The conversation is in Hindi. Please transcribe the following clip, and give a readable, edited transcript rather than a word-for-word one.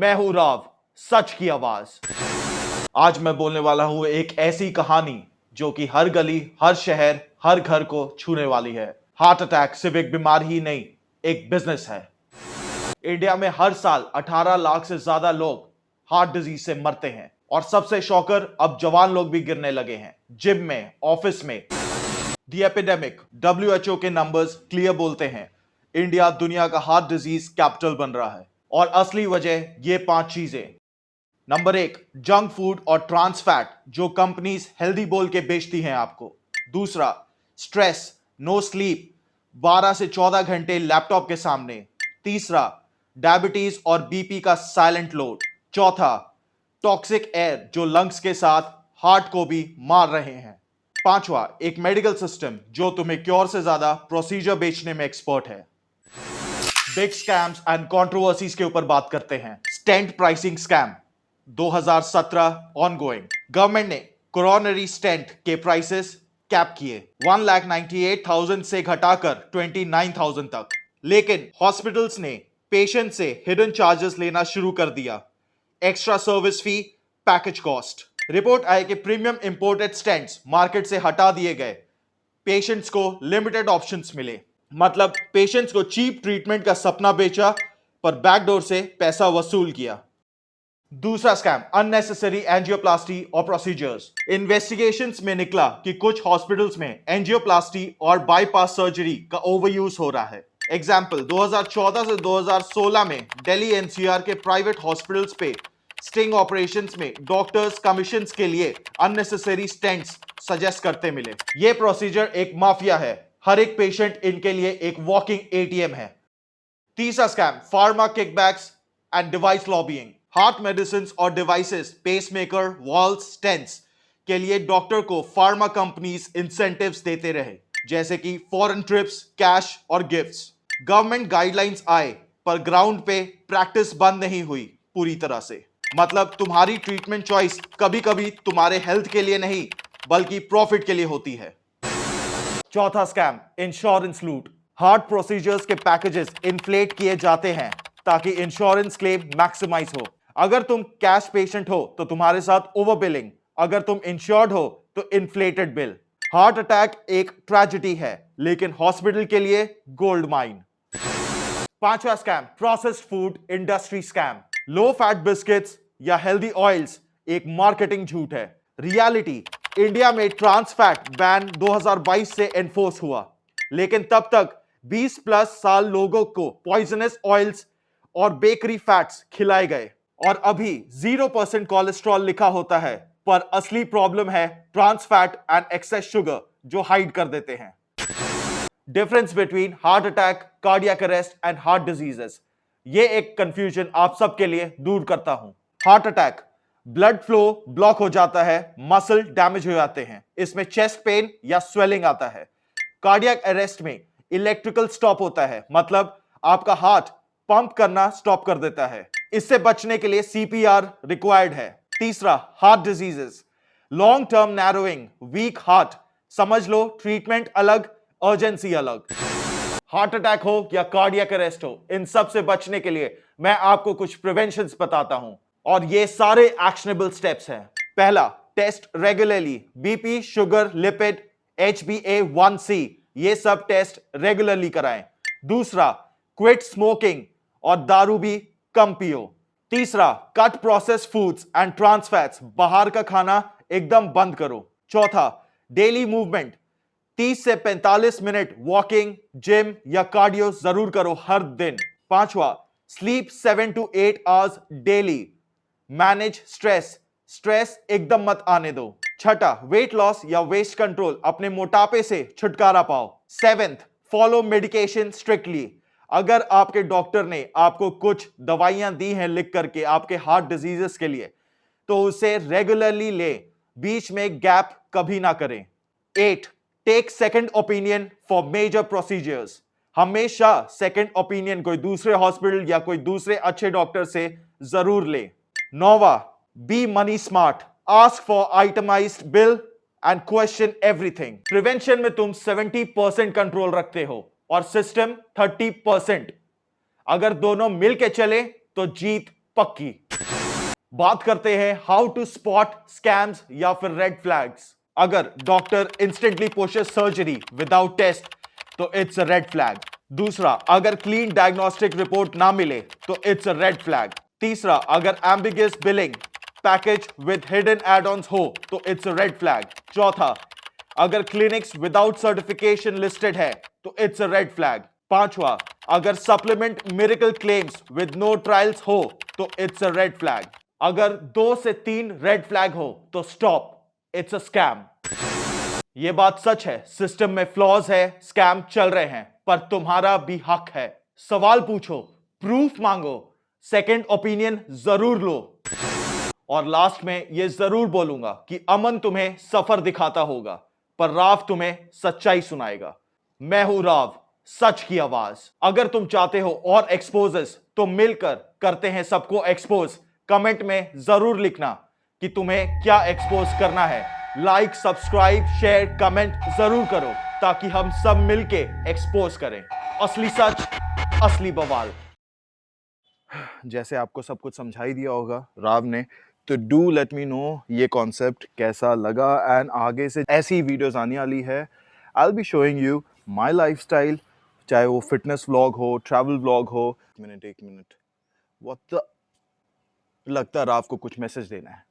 मैं हूं राव, सच की आवाज। आज मैं बोलने वाला हूं एक ऐसी कहानी जो कि हर गली, हर शहर, हर घर को छूने वाली है। हार्ट अटैक सिर्फ एक बीमारी ही नहीं, एक बिजनेस है। इंडिया में हर साल 18 लाख से ज्यादा लोग हार्ट डिजीज से मरते हैं और सबसे शॉकर, अब जवान लोग भी गिरने लगे हैं, जिम में, ऑफिस में। दी एपिडेमिक, WHO के नंबर्स क्लियर बोलते हैं, इंडिया दुनिया का हार्ट डिजीज कैपिटल बन रहा है। और असली वजह ये 5 चीजें। नंबर 1, जंक फूड और ट्रांस फैट जो कंपनीज हेल्दी बोल के बेचती हैं आपको। दूसरा, स्ट्रेस, नो स्लीप, 12 से 14 घंटे लैपटॉप के सामने। तीसरा, डायबिटीज और बीपी का साइलेंट लोड। चौथा, टॉक्सिक एयर जो लंग्स के साथ हार्ट को भी मार रहे हैं। पांचवा, एक मेडिकल सिस्टम जो तुम्हें क्योर से ज्यादा प्रोसीजर बेचने में एक्सपर्ट है। बिग स्कैम्स एंड कंट्रोवर्सीज के ऊपर बात करते हैं। Stent pricing scam 2017 ongoing. Government ने कोरोनरी स्टेंट के प्राइसेस कैप किए 1,98,000 से घटाकर 29,000 तक। लेकिन हॉस्पिटल्स ने पेशेंट से हिडन चार्जेस लेना शुरू कर दिया। Extra service fee, package cost. Report आए कि प्रीमियम इंपोर्टेड स्टेंट्स मार्केट से हटा दिए गए। पेशेंट्स को लिमिटेड ऑप्शंस मिले। मतलब पेशेंट्स को चीप ट्रीटमेंट का सपना बेचा पर बैकडोर से पैसा वसूल किया। दूसरा स्कैम, अननेसेसरी एंजियोप्लास्टी और प्रोसीजर्स। इन्वेस्टिगेशंस में निकला कि कुछ हॉस्पिटल्स में एंजियोप्लास्टी और बाईपास सर्जरी का ओवरयूज हो रहा है। एग्जाम्पल, 2014 से 2016 में दिल्ली एनसीआर के प्राइवेट हॉस्पिटल्स पे स्टिंग ऑपरेशंस में डॉक्टर्स कमीशंस के लिए अननेसेसरी स्टेंट्स सजेस्ट करते मिले। ये प्रोसीजर एक माफिया है, हर एक पेशेंट इनके लिए एक वॉकिंग एटीएम है। तीसरा scam, pharma kickbacks and device lobbying. Heart medicine और डिवाइसेस, पेसमेकर, वॉल्व्स, स्टेंट्स के लिए डॉक्टर को फार्मा कंपनीज इंसेंटिव्स देते रहे, जैसे कि फॉरेन ट्रिप्स, कैश और गिफ्ट्स। गवर्नमेंट गाइडलाइंस आए पर ग्राउंड पे प्रैक्टिस बंद नहीं हुई पूरी तरह से। मतलब तुम्हारी ट्रीटमेंट चॉइस कभी कभी तुम्हारे हेल्थ के लिए नहीं बल्कि प्रॉफिट के लिए होती है। चौथा स्कैम, इंश्योरेंस लूट। हार्ट प्रोसीजर्स के पैकेजेस इन्फ्लेट किए जाते हैं ताकि इंश्योरेंस क्लेम मैक्सिमाइज हो। अगर तुम कैश पेशेंट हो तो तुम्हारे साथ ओवर बिलिंग, अगर तुम इंश्योर्ड हो तो इन्फ्लेटेड बिल। हार्ट अटैक एक ट्रेजेडी है लेकिन हॉस्पिटल के लिए गोल्ड माइन। पांचवा scam, processed food industry scam. Low fat biscuits या हेल्दी ऑयल्स एक मार्केटिंग झूठ है। रियलिटी, इंडिया में ट्रांस फैट बैन 2022 से एनफोर्स हुआ, लेकिन तब तक 20 प्लस साल लोगों को पॉइजनस ऑयल्स और बेकरी फैट्स खिलाए गए और अभी 0% कोलेस्ट्रॉल लिखा होता है, पर असली प्रॉब्लम है trans fat and excess sugar जो हाइड कर देते हैं। Difference between heart attack, cardiac arrest and heart diseases, ये एक कंफ्यूजन आप सबके लिए दूर करता हूं। Heart attack, blood flow block हो जाता है, मसल डैमेज हो जाते हैं, इसमें चेस्ट पेन या स्वेलिंग आता है। कार्डियक अरेस्ट में इलेक्ट्रिकल स्टॉप होता है, मतलब आपका हार्ट पंप करना स्टॉप कर देता है। इससे बचने के लिए सीपीआर रिक्वायर्ड है। तीसरा, heart diseases, long term narrowing, week heart, समझ लो ट्रीटमेंट अलग, अर्जेंसी अलग। हार्ट अटैक हो या कार्डियक अरेस्ट हो, इन सब से बचने के लिए मैं आपको कुछ प्रिवेंशंस बताता हूं और ये सारे एक्शनेबल स्टेप्स हैं। पहला, test regularly, BP, sugar, lipid, HbA1c, ये सब टेस्ट रेगुलरली कराएं। दूसरा, क्विट स्मोकिंग और दारू भी कम पियो। तीसरा, cut process foods and trans fats, बाहर का खाना एकदम बंद करो। चौथा, डेली मूवमेंट, 30 से 45 मिनट वॉकिंग, जिम या कार्डियो जरूर करो हर दिन। पांचवा, sleep 7 to 8 hours daily. Manage stress, stress एकदम मत आने दो। छठा, वेट लॉस या वेस्ट कंट्रोल, अपने मोटापे से छुटकारा पाओ। Seventh, follow medication strictly. अगर आपके डॉक्टर ने आपको कुछ दवाइयां दी हैं लिख करके आपके हार्ट डिजीजेस के लिए, तो उसे रेगुलरली ले, बीच में गैप कभी ना करें। 8, take second opinion for major procedures. हमेशा सेकंड ओपिनियन कोई दूसरे हॉस्पिटल या कोई दूसरे अच्छे डॉक्टर से जरूर ले। 9वां, be money smart, ask for itemized bill and question everything. Prevention में तुम 70% कंट्रोल रखते हो और सिस्टम 30%। अगर दोनों मिलके चले तो जीत पक्की। बात करते हैं हाउ टू स्पॉट स्कैम्स या फिर रेड फ्लैग्स। अगर doctor instantly pushes surgery without test तो इट्स अ रेड फ्लैग। दूसरा, अगर क्लीन डायग्नोस्टिक रिपोर्ट ना मिले तो इट्स अ रेड फ्लैग। तीसरा, अगर ambiguous billing package with hidden add-ons हो तो इट्स अ रेड फ्लैग। चौथा, अगर क्लिनिक्स विदाउट सर्टिफिकेशन लिस्टेड है तो इट्स अ रेड फ्लैग। पांचवा, अगर supplement miracle claims with no trials हो तो इट्स अ रेड फ्लैग। अगर 2 से 3 रेड फ्लैग हो तो स्टॉप, इट्स अ स्कैम। यह बात सच है, सिस्टम में फ्लॉज है, स्कैम चल रहे हैं, पर तुम्हारा भी हक है। सवाल पूछो, प्रूफ मांगो, सेकंड ओपिनियन जरूर लो। और लास्ट में यह जरूर बोलूंगा कि अमन तुम्हें सफर दिखाता होगा, पर राव तुम्हें सच्चाई सुनाएगा। मैं हूं राव, सच की आवाज। अगर तुम चाहते हो और एक्सपोजेस तो मिलकर करते हैं सबको एक्सपोज। कमेंट में जरूर लिखना कि तुम्हें क्या एक्सपोज करना है। लाइक, सब्सक्राइब, शेयर, कमेंट जरूर करो ताकि हम सब मिलके एक्सपोज करें असली सच, असली बवाल। जैसे आपको सब कुछ समझा ही दिया होगा राव ने, तो डू लेट मी नो ये कॉन्सेप्ट कैसा लगा। एंड आगे से ऐसी वीडियोस आने वाली है। I will be showing you my lifestyle, चाहे वो फिटनेस व्लॉग हो, ट्रैवल व्लॉग हो। एक मिनट, व्हाट द, लगता है राव को कुछ मैसेज देना है।